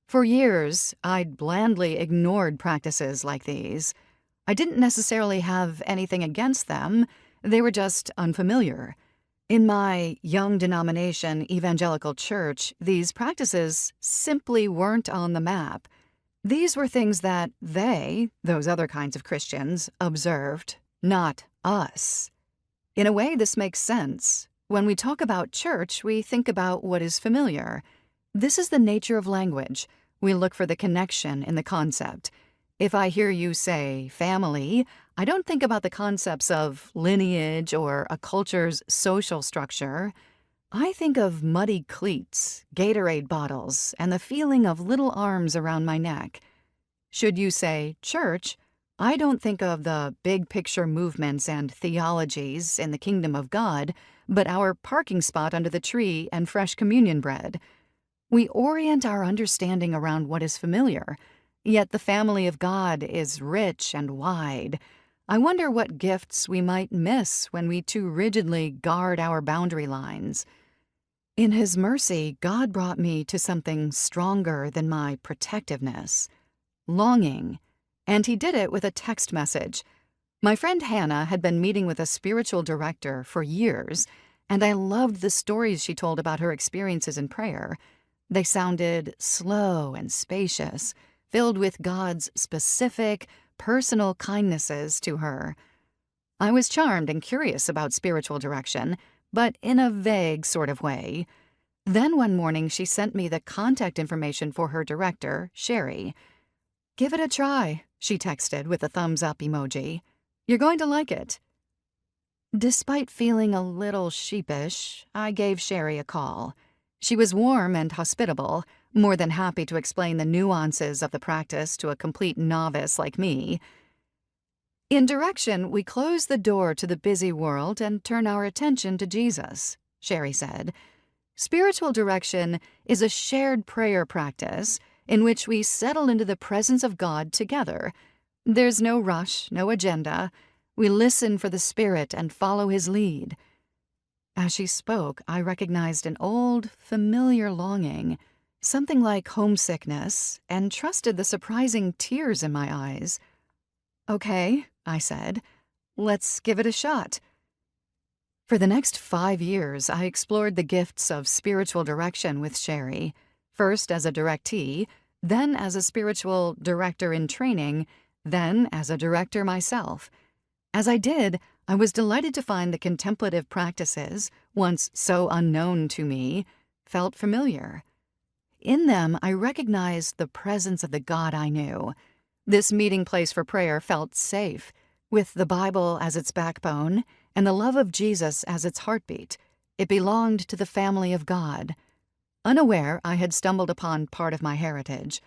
For years, I'd blandly ignored practices like these. I didn't necessarily have anything against them, they were just unfamiliar. In my young denomination evangelical church, these practices simply weren't on the map. These were things that those other kinds of Christians, observed, not us. In a way, this makes sense. When we talk about church, we think about what is familiar. This is the nature of language. We look for the connection in the concept. If I hear you say family, I don't think about the concepts of lineage or a culture's social structure. I think of muddy cleats, Gatorade bottles, and the feeling of little arms around my neck. Should you say church, I don't think of the big picture movements and theologies in the kingdom of God, but our parking spot under the tree and fresh communion bread. We orient our understanding around what is familiar, yet the family of God is rich and wide. I wonder what gifts we might miss when we too rigidly guard our boundary lines. In His mercy, God brought me to something stronger than my protectiveness, longing, and He did it with a text message. My friend Hannah had been meeting with a spiritual director for years, and I loved the stories she told about her experiences in prayer. They sounded slow and spacious, filled with God's specific, personal kindnesses to her. I was charmed and curious about spiritual direction, but in a vague sort of way. Then one morning she sent me the contact information for her director, Sherry. "Give it a try," she texted with a thumbs-up emoji. "You're going to like it." Despite feeling a little sheepish, I gave Sherry a call. She was warm and hospitable, more than happy to explain the nuances of the practice to a complete novice like me. In direction, we close the door to the busy world and turn our attention to Jesus, Sherry said. Spiritual direction is a shared prayer practice in which we settle into the presence of God together. There's no rush, no agenda. We listen for the Spirit and follow His lead. As she spoke, I recognized an old, familiar longing, something like homesickness, and trusted the surprising tears in my eyes. "Okay," I said, "let's give it a shot." For the next 5 years, I explored the gifts of spiritual direction with Sherry, first as a directee, then as a spiritual director in training, then as a director myself. As I did, I was delighted to find the contemplative practices, once so unknown to me, felt familiar. In them, I recognized the presence of the God I knew. This meeting place for prayer felt safe, with the Bible as its backbone and the love of Jesus as its heartbeat. It belonged to the family of God. Unaware, I had stumbled upon part of my heritage.